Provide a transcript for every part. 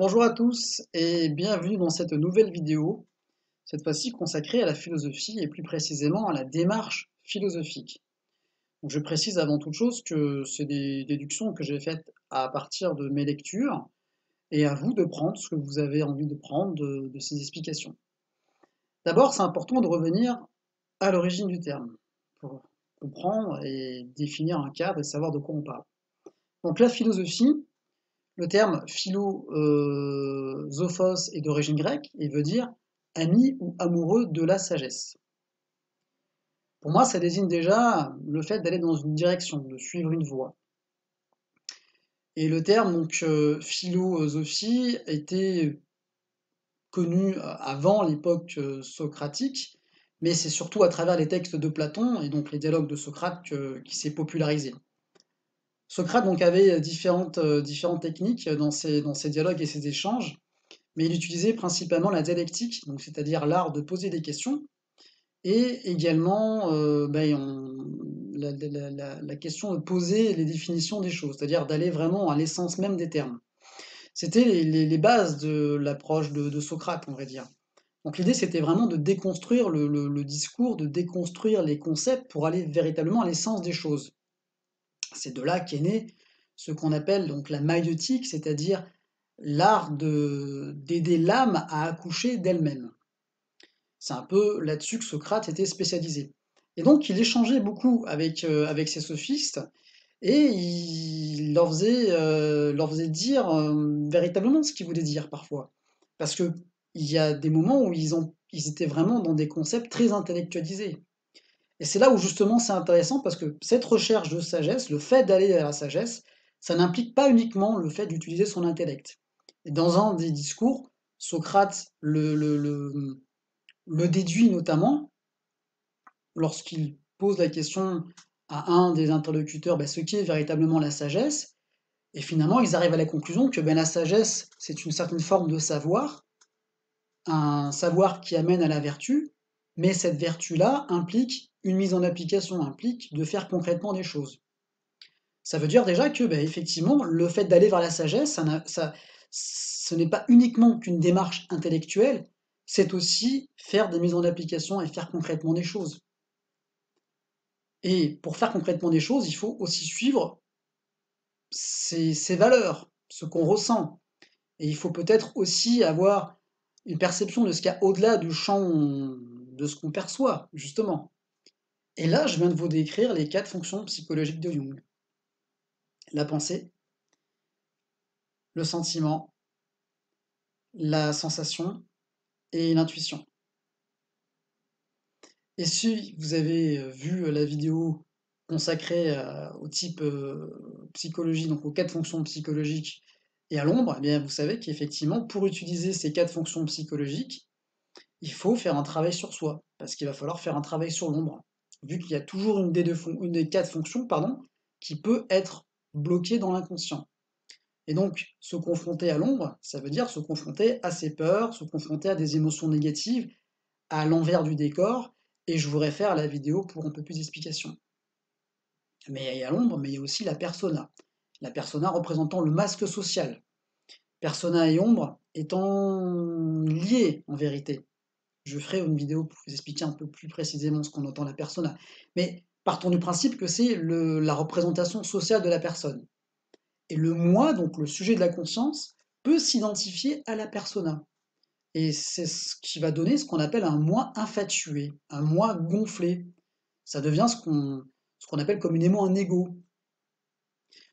Bonjour à tous et bienvenue dans cette nouvelle vidéo, cette fois-ci consacrée à la philosophie et plus précisément à la démarche philosophique. Donc je précise avant toute chose que c'est des déductions que j'ai faites à partir de mes lectures et à vous de prendre ce que vous avez envie de prendre de ces explications. D'abord, c'est important de revenir à l'origine du terme pour comprendre et définir un cadre et savoir de quoi on parle. Donc la philosophie, le terme philosophos est d'origine grecque et veut dire ami ou amoureux de la sagesse. Pour moi, ça désigne déjà le fait d'aller dans une direction, de suivre une voie. Et le terme philosophie était connu avant l'époque socratique, mais c'est surtout à travers les textes de Platon et donc les dialogues de Socrate qui s'est popularisé. Socrate donc avait différentes techniques dans ses dialogues et ses échanges, mais il utilisait principalement la dialectique, donc c'est-à-dire l'art de poser des questions, et également la question de poser les définitions des choses, c'est-à-dire d'aller vraiment à l'essence même des termes. C'était les bases de l'approche de Socrate, on va dire. Donc l'idée, c'était vraiment de déconstruire le discours, de déconstruire les concepts pour aller véritablement à l'essence des choses. C'est de là qu'est né ce qu'on appelle donc la maïeutique, c'est-à-dire l'art d'aider l'âme à accoucher d'elle-même. C'est un peu là-dessus que Socrate était spécialisé. Et donc il échangeait beaucoup avec ses sophistes et il leur faisait dire véritablement ce qu'il voulait dire parfois. Parce que il y a des moments où ils étaient vraiment dans des concepts très intellectualisés. Et c'est là où justement c'est intéressant parce que cette recherche de sagesse, le fait d'aller vers la sagesse, ça n'implique pas uniquement le fait d'utiliser son intellect. Et dans un des discours, Socrate le déduit notamment lorsqu'il pose la question à un des interlocuteurs ce qu'est véritablement la sagesse, et finalement ils arrivent à la conclusion que la sagesse c'est une certaine forme de savoir, un savoir qui amène à la vertu, mais cette vertu-là implique une mise en application, implique de faire concrètement des choses. Ça veut dire déjà que, effectivement, le fait d'aller vers la sagesse, ce n'est pas uniquement qu'une démarche intellectuelle, c'est aussi faire des mises en application et faire concrètement des choses. Et pour faire concrètement des choses, il faut aussi suivre ses valeurs, ce qu'on ressent. Et il faut peut-être aussi avoir une perception de ce qu'il y a au-delà du champ de ce qu'on perçoit, justement. Et là, je viens de vous décrire les 4 fonctions psychologiques de Jung. La pensée, le sentiment, la sensation et l'intuition. Et si vous avez vu la vidéo consacrée au type psychologie, donc aux 4 fonctions psychologiques et à l'ombre, eh bien vous savez qu'effectivement, pour utiliser ces 4 fonctions psychologiques, il faut faire un travail sur soi, parce qu'il va falloir faire un travail sur l'ombre, vu qu'il y a toujours une des 4 fonctions, pardon, qui peut être bloquée dans l'inconscient. Et donc, se confronter à l'ombre, ça veut dire se confronter à ses peurs, se confronter à des émotions négatives, à l'envers du décor, et je vous réfère à la vidéo pour un peu plus d'explications. Mais il y a l'ombre, mais il y a aussi la persona. La persona représentant le masque social. Persona et ombre étant liés en vérité. Je ferai une vidéo pour vous expliquer un peu plus précisément ce qu'on entend la persona. Mais partons du principe que c'est la représentation sociale de la personne. Et le moi, donc le sujet de la conscience, peut s'identifier à la persona. Et c'est ce qui va donner ce qu'on appelle un moi infatué, un moi gonflé. Ça devient ce qu'on appelle communément un ego.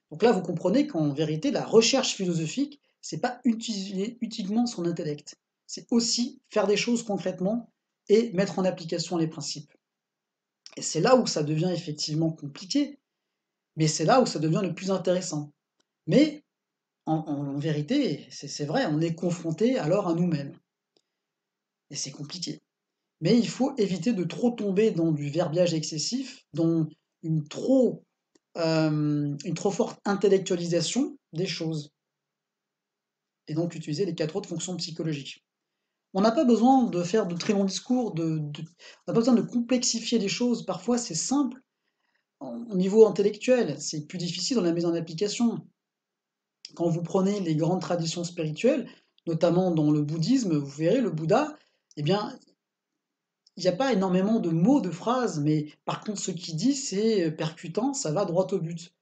Donc là, vous comprenez qu'en vérité, la recherche philosophique, c'est pas utiliser utilement son intellect. C'est aussi faire des choses concrètement et mettre en application les principes. Et c'est là où ça devient effectivement compliqué, mais c'est là où ça devient le plus intéressant. Mais en vérité, c'est vrai, on est confronté alors à nous-mêmes. Et c'est compliqué. Mais il faut éviter de trop tomber dans du verbiage excessif, dans une trop, une trop forte intellectualisation des choses, et donc utiliser les 4 autres fonctions psychologiques. On n'a pas besoin de faire de très longs discours, on n'a pas besoin de complexifier les choses, parfois c'est simple. Au niveau intellectuel, c'est plus difficile dans la mise en application. Quand vous prenez les grandes traditions spirituelles, notamment dans le bouddhisme, vous verrez, le Bouddha, eh bien, il n'y a pas énormément de mots, de phrases, mais par contre, ce qu'il dit, c'est percutant, ça va droit au but.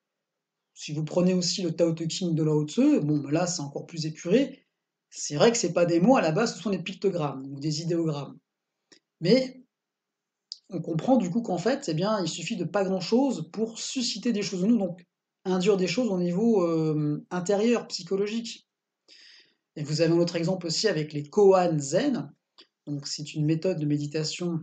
Si vous prenez aussi le Tao Te Ching de Lao Tzu, bon, ben là, c'est encore plus épuré. C'est vrai que c'est pas des mots, à la base, ce sont des pictogrammes ou des idéogrammes. Mais on comprend du coup qu'en fait, eh bien, il suffit de pas grand-chose pour susciter des choses en nous, donc induire des choses au niveau intérieur, psychologique. Et vous avez un autre exemple aussi avec les koan zen. Donc c'est une méthode de méditation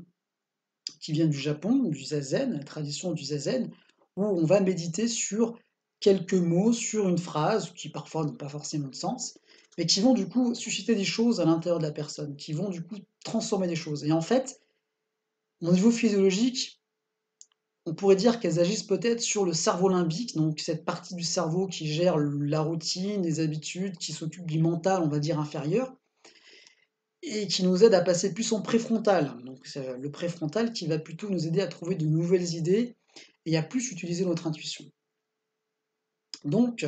qui vient du Japon, du zazen, la tradition du zazen, où on va méditer sur quelques mots, sur une phrase, qui parfois n'ont pas forcément de sens, mais qui vont du coup susciter des choses à l'intérieur de la personne, qui vont du coup transformer des choses. Et en fait, au niveau physiologique, on pourrait dire qu'elles agissent peut-être sur le cerveau limbique, donc cette partie du cerveau qui gère la routine, les habitudes, qui s'occupe du mental, on va dire, inférieur, et qui nous aide à passer plus en préfrontal. Donc c'est le préfrontal qui va plutôt nous aider à trouver de nouvelles idées et à plus utiliser notre intuition. Donc,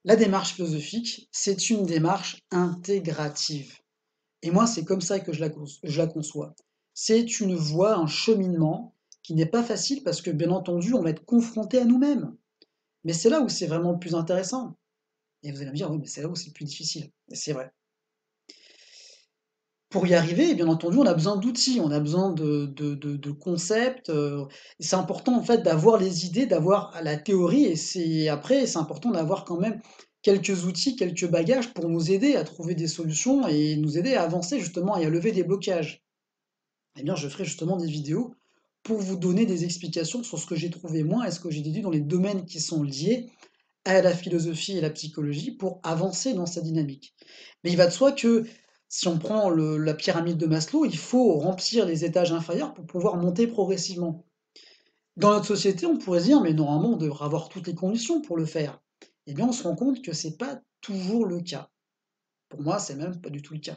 la démarche philosophique, c'est une démarche intégrative. Et moi, c'est comme ça que je la conçois. C'est une voie, un cheminement qui n'est pas facile parce que, bien entendu, on va être confronté à nous-mêmes. Mais c'est là où c'est vraiment le plus intéressant. Et vous allez me dire, oui, mais c'est là où c'est le plus difficile. Et c'est vrai. Pour y arriver, bien entendu, on a besoin d'outils, on a besoin de concepts. C'est important en fait d'avoir les idées, d'avoir la théorie, et c'est important d'avoir quand même quelques outils, quelques bagages pour nous aider à trouver des solutions et nous aider à avancer justement et à lever des blocages. Eh bien, je ferai justement des vidéos pour vous donner des explications sur ce que j'ai trouvé moi et ce que j'ai déduit dans les domaines qui sont liés à la philosophie et la psychologie pour avancer dans cette dynamique. Mais il va de soi que si on prend la pyramide de Maslow, il faut remplir les étages inférieurs pour pouvoir monter progressivement. Dans notre société, on pourrait se dire, mais normalement, on devrait avoir toutes les conditions pour le faire. Eh bien, on se rend compte que c'est pas toujours le cas. Pour moi, c'est même pas du tout le cas.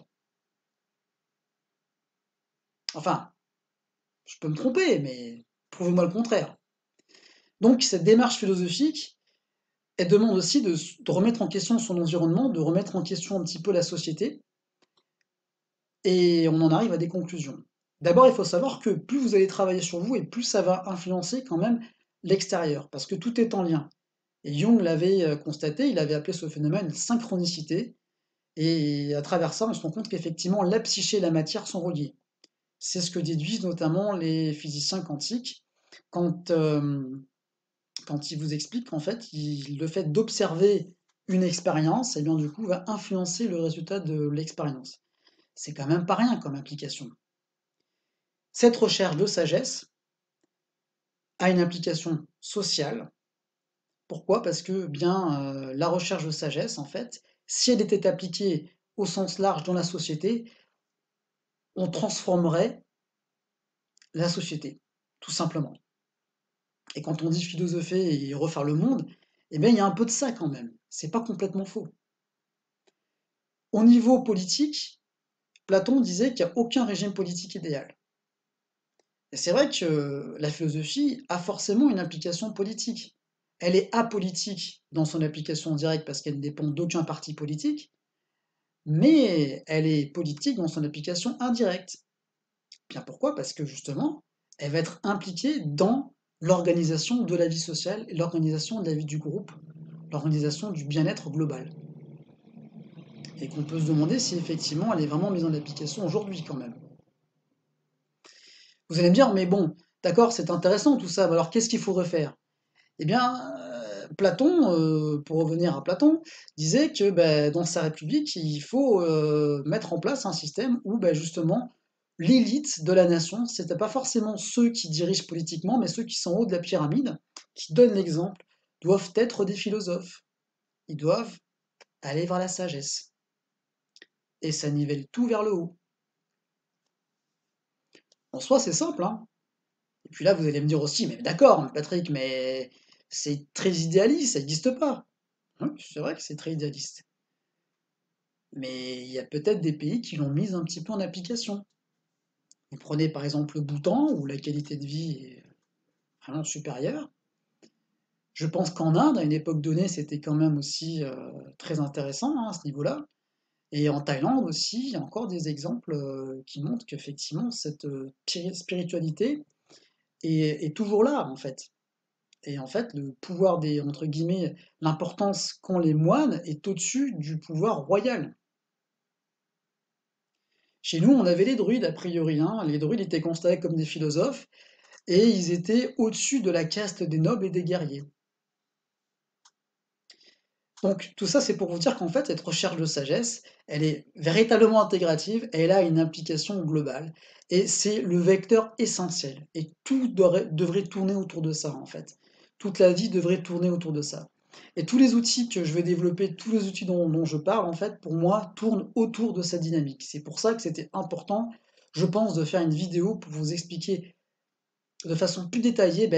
Enfin, je peux me tromper, mais prouvez-moi le contraire. Donc, cette démarche philosophique, elle demande aussi de remettre en question son environnement, de remettre en question un petit peu la société, et on en arrive à des conclusions. D'abord, il faut savoir que plus vous allez travailler sur vous et plus ça va influencer quand même l'extérieur, parce que tout est en lien. Et Jung l'avait constaté, il avait appelé ce phénomène synchronicité, et à travers ça, on se rend compte qu'effectivement, la psyché et la matière sont reliées. C'est ce que déduisent notamment les physiciens quantiques quand, quand ils vous expliquent qu'en fait, le fait d'observer une expérience, et bien du coup, va influencer le résultat de l'expérience. C'est quand même pas rien comme application. Cette recherche de sagesse a une implication sociale. Pourquoi? Parce que bien la recherche de sagesse, en fait, si elle était appliquée au sens large dans la société, on transformerait la société, tout simplement. Et quand on dit philosopher et refaire le monde, eh bien, il y a un peu de ça quand même. C'est pas complètement faux. Au niveau politique, Platon disait qu'il n'y a aucun régime politique idéal. Et c'est vrai que la philosophie a forcément une implication politique. Elle est apolitique dans son application directe parce qu'elle ne dépend d'aucun parti politique, mais elle est politique dans son application indirecte. Bien pourquoi? Parce que justement, elle va être impliquée dans l'organisation de la vie sociale et l'organisation de la vie du groupe, l'organisation du bien-être global. Et qu'on peut se demander si effectivement elle est vraiment mise en application aujourd'hui quand même. Vous allez me dire, mais bon, d'accord, c'est intéressant tout ça, mais alors qu'est-ce qu'il faudrait faire? Eh bien, Platon, pour revenir à Platon, disait que dans sa République, il faut mettre en place un système où justement l'élite de la nation, c'était pas forcément ceux qui dirigent politiquement, mais ceux qui sont en haut de la pyramide, qui donnent l'exemple, doivent être des philosophes. Ils doivent aller vers la sagesse. Et ça nivelle tout vers le haut. En soi, c'est simple, hein. Et puis là, vous allez me dire aussi, mais d'accord, Patrick, mais c'est très idéaliste, ça n'existe pas. Oui, c'est vrai que c'est très idéaliste. Mais il y a peut-être des pays qui l'ont mise un petit peu en application. Vous prenez par exemple le Bhoutan, où la qualité de vie est vraiment supérieure. Je pense qu'en Inde, à une époque donnée, c'était quand même aussi, très intéressant, hein, à ce niveau-là. Et en Thaïlande aussi, il y a encore des exemples, qui montrent qu'effectivement cette, spiritualité est toujours là, en fait. Et en fait, le pouvoir des entre guillemets, «l'importance qu'ont les moines» est au-dessus du pouvoir royal. Chez nous, on avait les druides a priori, hein. Les druides étaient considérés comme des philosophes et ils étaient au-dessus de la caste des nobles et des guerriers. Donc tout ça, c'est pour vous dire qu'en fait, cette recherche de sagesse, elle est véritablement intégrative, elle a une implication globale et c'est le vecteur essentiel et tout devrait tourner autour de ça, en fait. Toute la vie devrait tourner autour de ça et tous les outils que je vais développer, tous les outils dont je parle, en fait, pour moi, tournent autour de cette dynamique. C'est pour ça que c'était important, je pense, de faire une vidéo pour vous expliquer de façon plus détaillée,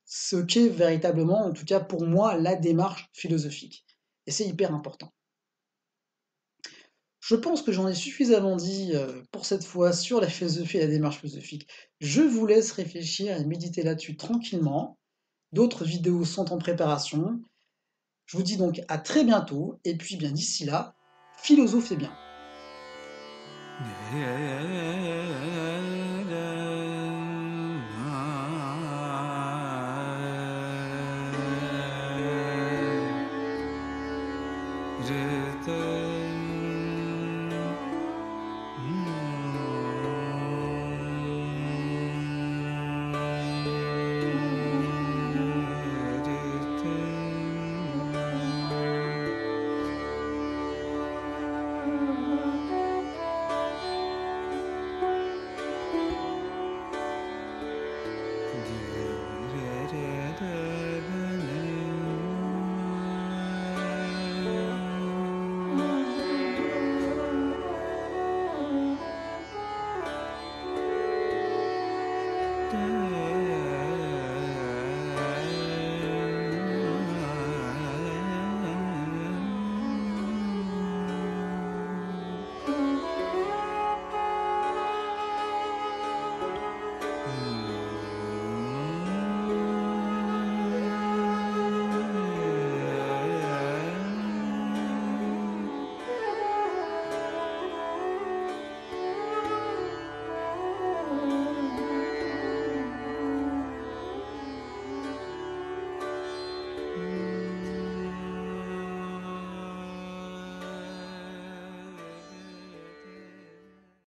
ce qu'est véritablement, en tout cas pour moi, la démarche philosophique. Et c'est hyper important. Je pense que j'en ai suffisamment dit pour cette fois sur la philosophie et la démarche philosophique. Je vous laisse réfléchir et méditer là-dessus tranquillement. D'autres vidéos sont en préparation. Je vous dis donc à très bientôt, et puis bien d'ici là, philosophez bien.